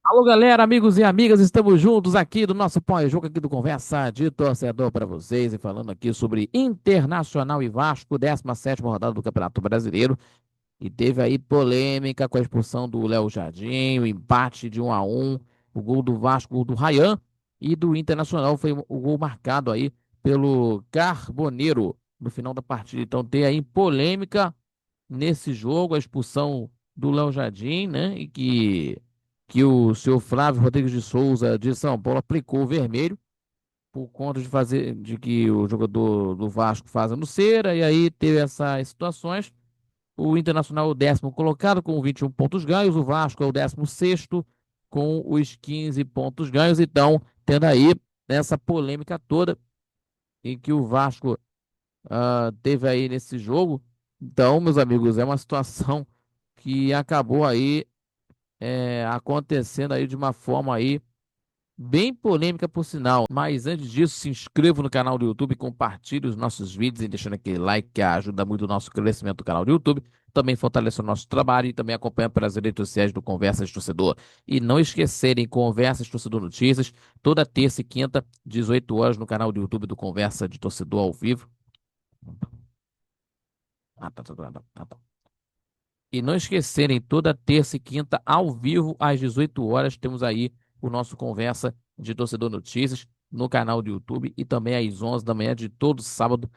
Alô, galera, amigos e amigas, estamos juntos aqui do nosso pós-jogo aqui do Conversa de Torcedor para vocês e falando aqui sobre Internacional e Vasco, 17ª rodada do Campeonato Brasileiro. E teve aí polêmica com a expulsão do Léo Jardim, o empate de 1-1, o gol do Vasco, o gol do Ryan e do Internacional foi o gol marcado aí pelo Carboneiro no final da partida. Então tem aí polêmica nesse jogo, a expulsão do Léo Jardim, né? E que o senhor Flávio Rodrigues de Souza de São Paulo aplicou o vermelho por conta de que o jogador do Vasco faz a nuceira, e aí teve essas situações. O Internacional é o 10º colocado com 21 pontos ganhos, o Vasco é o 16º com os 15 pontos ganhos. Então, tendo aí essa polêmica toda em que o Vasco teve aí nesse jogo. Então, meus amigos, é uma situação que acabou aí acontecendo aí de uma forma aí bem polêmica por sinal. Mas antes disso, se inscreva no canal do YouTube, compartilhe os nossos vídeos e deixando aquele like que ajuda muito o nosso crescimento do canal do YouTube. Também fortalece o nosso trabalho e também acompanha pelas redes sociais do Conversas Torcedor. E não esquecerem, Conversas Torcedor Notícias, toda terça e quinta, 18 horas, no canal do YouTube do Conversa de Torcedor ao vivo. Tá. E não esquecerem, toda terça e quinta, ao vivo, às 18 horas, temos aí o nosso Conversa de Torcedor Notícias no canal do YouTube e também às 11 da manhã de todo sábado,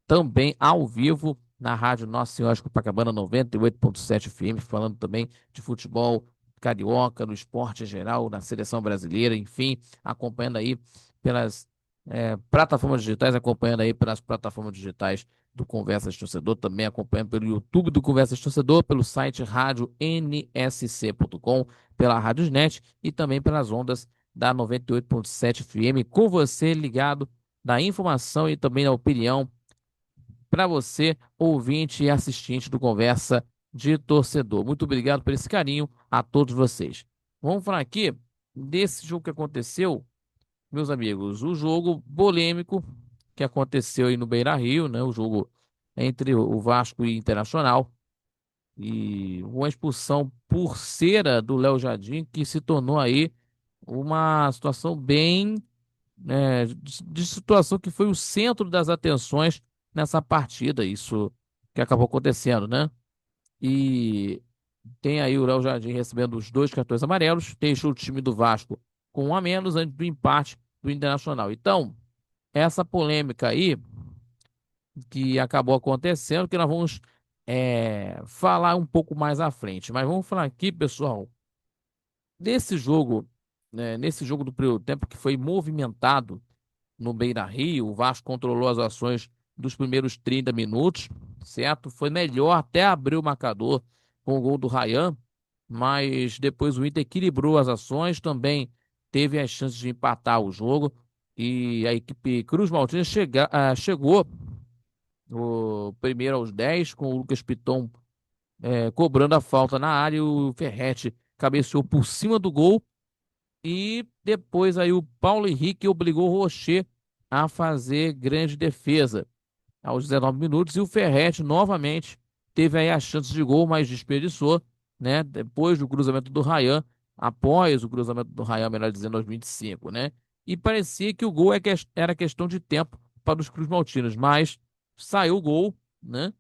também ao vivo na Rádio Nossa Senhora de Copacabana 98,7 FM, falando também de futebol carioca, no esporte em geral, na seleção brasileira, enfim, acompanhando aí pelas plataformas digitais, acompanhando aí pelas plataformas digitais do Conversas Torcedor, também acompanhando pelo YouTube do Conversas Torcedor, pelo site radionsc.com, pela Rádiosnet e também pelas ondas da 98,7 FM, com você ligado na informação e também na opinião para você, ouvinte e assistente do Conversa de Torcedor. Muito obrigado por esse carinho a todos vocês. Vamos falar aqui desse jogo que aconteceu, meus amigos, o jogo polêmico que aconteceu aí no Beira-Rio, né? O jogo entre o Vasco e Internacional. E uma expulsão por cera do Léo Jardim, que se tornou aí uma situação bem, de situação que foi o centro das atenções nessa partida. Isso que acabou acontecendo, né? E tem aí o Léo Jardim recebendo os dois cartões amarelos, deixou o time do Vasco com um a menos antes do empate do Internacional. Então, essa polêmica aí que acabou acontecendo, que nós vamos falar um pouco mais à frente. Mas vamos falar aqui, pessoal, desse jogo, né, nesse jogo do primeiro tempo que foi movimentado no Beira-Rio, o Vasco controlou as ações dos primeiros 30 minutos, certo? Foi melhor até abrir o marcador com o gol do Ryan, mas depois o Inter equilibrou as ações, também teve as chances de empatar o jogo e a equipe Cruz Maltina chegou o primeiro aos 10, com o Lucas Piton cobrando a falta na área, e o Ferretti cabeceou por cima do gol. E depois aí o Paulo Henrique obrigou o Rocher a fazer grande defesa aos 19 minutos. E o Ferretti novamente teve aí a chance de gol, mas desperdiçou, né? Depois do cruzamento do Ryan, após o cruzamento do Ryan, melhor dizendo, aos 25, né? E parecia que o gol era questão de tempo para os Cruz Maltinos, mas saiu o gol, né?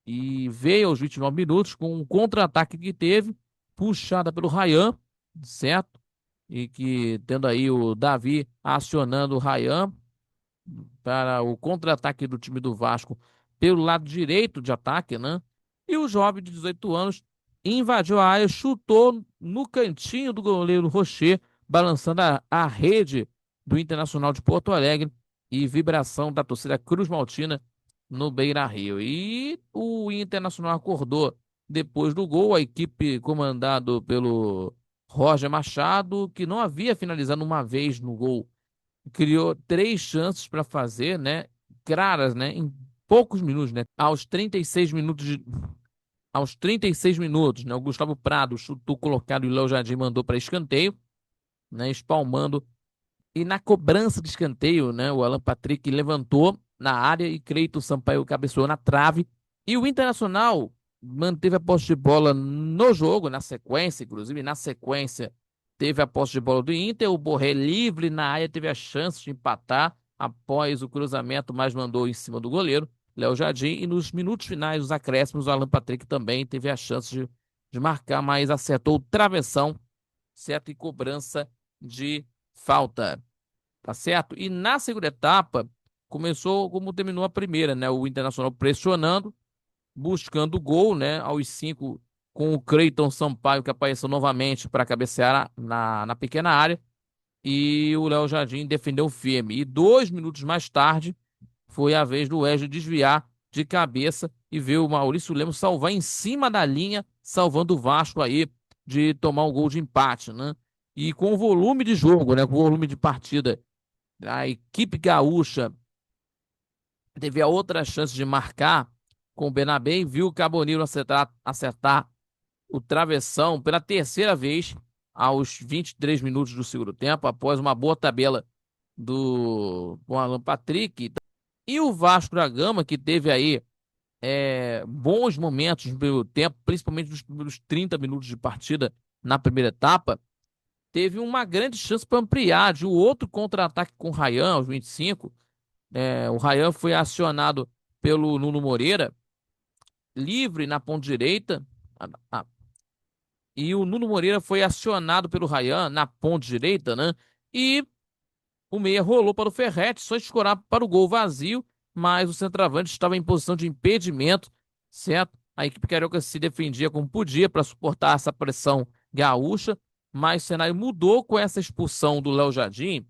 E veio aos 29 minutos com um contra-ataque que teve, puxada pelo Ryan, certo? E que tendo aí o Davi acionando o Ryan para o contra-ataque do time do Vasco pelo lado direito de ataque, né? E o jovem de 18 anos invadiu a área, chutou no cantinho do goleiro Rocher, balançando a rede do Internacional de Porto Alegre, e vibração da torcida Cruz Maltina no Beira-Rio. E o Internacional acordou depois do gol, a equipe comandado pelo Roger Machado, que não havia finalizado uma vez no gol, criou três chances para fazer, né? Claras, né? Em poucos minutos, né? Aos 36 minutos, né? O Gustavo Prado chutou colocado e o Léo Jardim mandou para escanteio, né? Espalmando. E na cobrança de escanteio, né? O Alan Patrick levantou na área e Cleiton Sampaio cabeceou na trave. E o Internacional manteve a posse de bola no jogo, na sequência, inclusive na sequência. teve a posse de bola do Inter, o Borré livre na área teve a chance de empatar após o cruzamento, mas mandou em cima do goleiro, Léo Jardim, e nos minutos finais, os acréscimos, o Alan Patrick também teve a chance de marcar, mas acertou o travessão, certo? E cobrança de falta, tá certo? E na segunda etapa, começou como terminou a primeira, né? O Internacional pressionando, buscando o gol, né? Aos 5, com o Cleiton Sampaio, que apareceu novamente para cabecear na pequena área. E o Léo Jardim defendeu firme. E 2 minutos mais tarde, foi a vez do Wesley desviar de cabeça e ver o Maurício Lemos salvar em cima da linha, salvando o Vasco aí de tomar um gol de empate, né? E com o volume de jogo, né? Com o volume de partida, a equipe gaúcha teve a outra chance de marcar com o Benabem, viu o Caboneiro acertar o travessão pela terceira vez aos 23 minutos do segundo tempo, após uma boa tabela do Alan Patrick. E o Vasco da Gama, que teve aí bons momentos no primeiro tempo, principalmente nos primeiros 30 minutos de partida na primeira etapa, teve uma grande chance para ampliar de um outro contra-ataque com o Ryan aos 25. O Ryan foi acionado pelo Nuno Moreira, livre na ponta direita. Ah, ah, e o Nuno Moreira foi acionado pelo Ryan na ponta direita, né? E o meia rolou para o Ferretti, só escorar para o gol vazio, mas o centroavante estava em posição de impedimento, certo? A equipe carioca se defendia como podia para suportar essa pressão gaúcha, mas o cenário mudou com essa expulsão do Léo Jardim,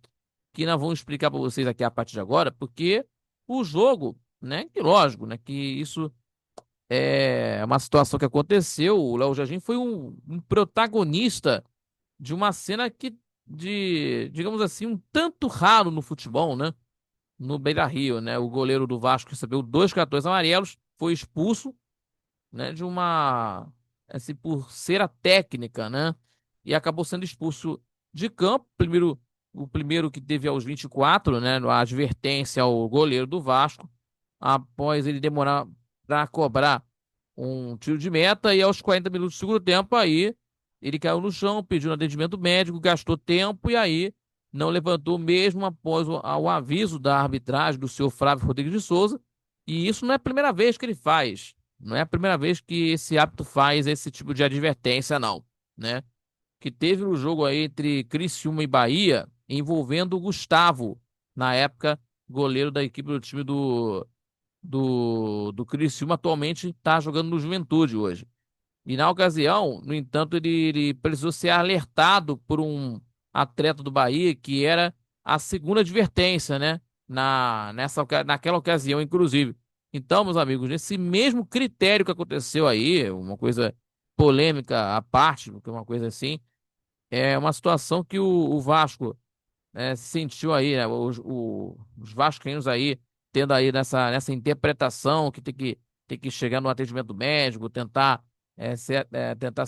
que nós vamos explicar para vocês aqui a partir de agora, porque o jogo, né, que lógico, né, que isso é uma situação que aconteceu, o Léo Jardim foi um protagonista de uma cena digamos assim, um tanto raro no futebol, né? No Beira-Rio, né? O goleiro do Vasco recebeu 2 cartões amarelos, foi expulso, né? Assim, por cera técnica, né? E acabou sendo expulso de campo. O primeiro que teve aos 24, né? A advertência ao goleiro do Vasco, após ele demorar para cobrar um tiro de meta, e aos 40 minutos do segundo tempo, aí ele caiu no chão, pediu um atendimento médico, gastou tempo e aí não levantou mesmo após o aviso da arbitragem do senhor Flávio Rodrigues de Souza. E isso não é a primeira vez que ele faz. Não é a primeira vez que esse árbitro faz esse tipo de advertência, não, né? Que teve o jogo aí entre Criciúma e Bahia, envolvendo o Gustavo, na época, goleiro da equipe do time do Criciúma, atualmente está jogando no Juventude hoje. E na ocasião, no entanto, ele precisou ser alertado por um atleta do Bahia, que era a segunda advertência, né? Naquela ocasião, inclusive. Então, meus amigos, nesse mesmo critério que aconteceu aí, uma coisa polêmica à parte, porque uma coisa assim, é uma situação que o Vasco sentiu aí, né, os vascaínos aí, tendo aí nessa interpretação que tem que chegar no atendimento médico, tentar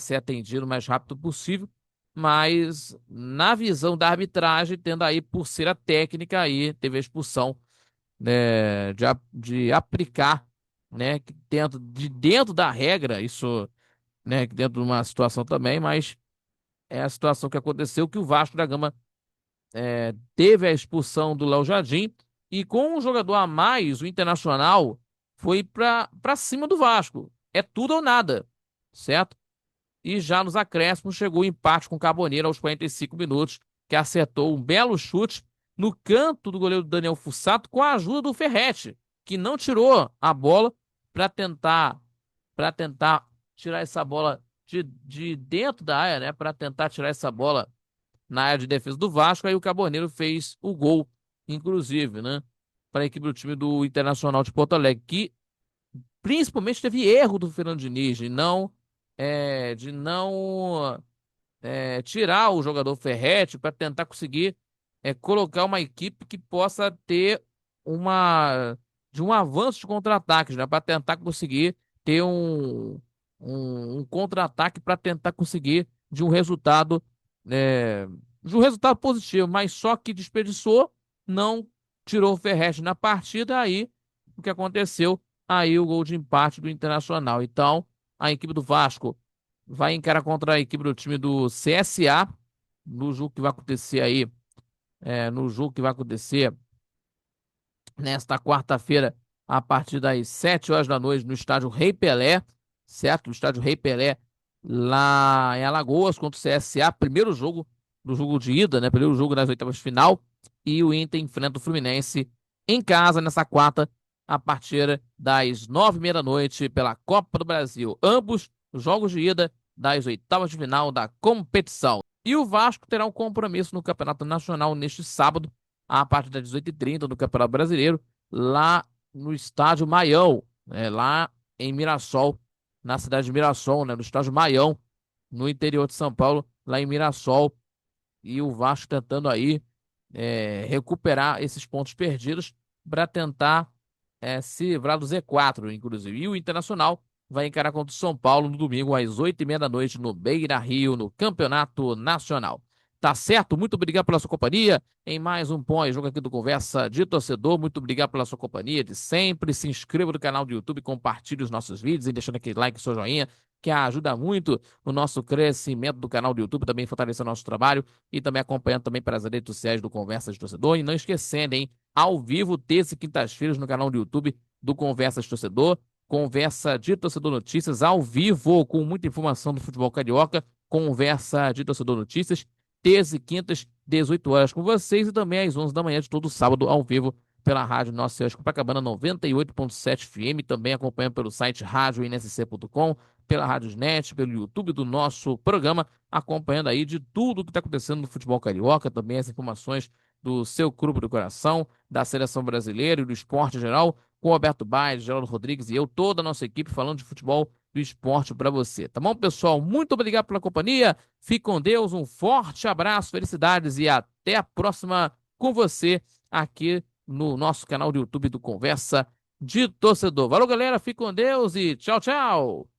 ser atendido o mais rápido possível, mas na visão da arbitragem, tendo aí por ser a técnica aí, teve a expulsão, né, de aplicar, né, que dentro da regra, isso, né, que dentro de uma situação também, mas é a situação que aconteceu que o Vasco da Gama teve a expulsão do Léo Jardim e com um jogador a mais, o Internacional foi para cima do Vasco. É tudo ou nada, certo? E já nos acréscimos chegou o empate com o Carboneiro aos 45 minutos, que acertou um belo chute no canto do goleiro Daniel Fussato com a ajuda do Ferretti, que não tirou a bola para tentar tirar essa bola de dentro da área, né? Para tentar tirar essa bola na área de defesa do Vasco, aí o Carboneiro fez o gol, inclusive, né? Para a equipe do time do Internacional de Porto Alegre, que principalmente teve erro do Fernando Diniz de não tirar o jogador Ferretti para tentar conseguir colocar uma equipe que possa ter um avanço de contra-ataques, né? Para tentar conseguir ter um contra-ataque para tentar conseguir de um resultado é, de um resultado positivo, mas só que desperdiçou, não tirou o Ferretti na partida, aí o que aconteceu? Aí o gol de empate do Internacional. Então, a equipe do Vasco vai encarar contra a equipe do time do CSA no jogo que vai acontecer aí, no jogo que vai acontecer nesta quarta-feira, a partir das 7 horas da noite, no estádio Rei Pelé, certo? No estádio Rei Pelé, lá em Alagoas, contra o CSA, primeiro jogo do jogo de ida, né? Primeiro jogo das oitavas de final. E o Inter enfrenta o Fluminense em casa nessa quarta, a partir das 9h30 da noite, pela Copa do Brasil. Ambos jogos de ida das oitavas de final da competição. E o Vasco terá um compromisso no Campeonato Nacional neste sábado, a partir das 18h30 do Campeonato Brasileiro, lá no estádio Maião, né, lá em Mirassol, na cidade de Mirassol, né, no estádio Maião, no interior de São Paulo, lá em Mirassol, e o Vasco tentando aí recuperar esses pontos perdidos para tentar se livrar do Z4, inclusive. E o Internacional vai encarar contra o São Paulo no domingo às 8h30 da noite no Beira-Rio, no Campeonato Nacional. Tá certo? Muito obrigado pela sua companhia em mais um pós-jogo aqui do Conversa de Torcedor. Muito obrigado pela sua companhia de sempre. Se inscreva no canal do YouTube, compartilhe os nossos vídeos e deixando aquele like e seu joinha, que ajuda muito o nosso crescimento do canal do YouTube, também fortalecendo o nosso trabalho e também acompanhando também pelas redes sociais do Conversa de Torcedor. E não esquecendo, hein? Ao vivo, terça e quintas-feiras no canal do YouTube do Conversa de Torcedor. Conversa de Torcedor Notícias ao vivo, com muita informação do futebol carioca. Conversa de Torcedor Notícias, terça e quintas, 18 horas com vocês e também às 11 da manhã de todo sábado ao vivo pela Rádio Nossa Senhora de Copacabana 98.7 FM, também acompanhando pelo site radioinsc.com, pela Rádiosnet, pelo YouTube do nosso programa, acompanhando aí de tudo que está acontecendo no futebol carioca, também as informações do seu clube do coração, da seleção brasileira e do esporte em geral, com o Roberto Baez, Geraldo Rodrigues e eu, toda a nossa equipe falando de futebol do esporte para você. Tá bom, pessoal? Muito obrigado pela companhia. Fique com Deus, um forte abraço, felicidades e até a próxima com você aqui no nosso canal do YouTube do Conversa de Torcedor. Valeu, galera. Fique com Deus e tchau, tchau.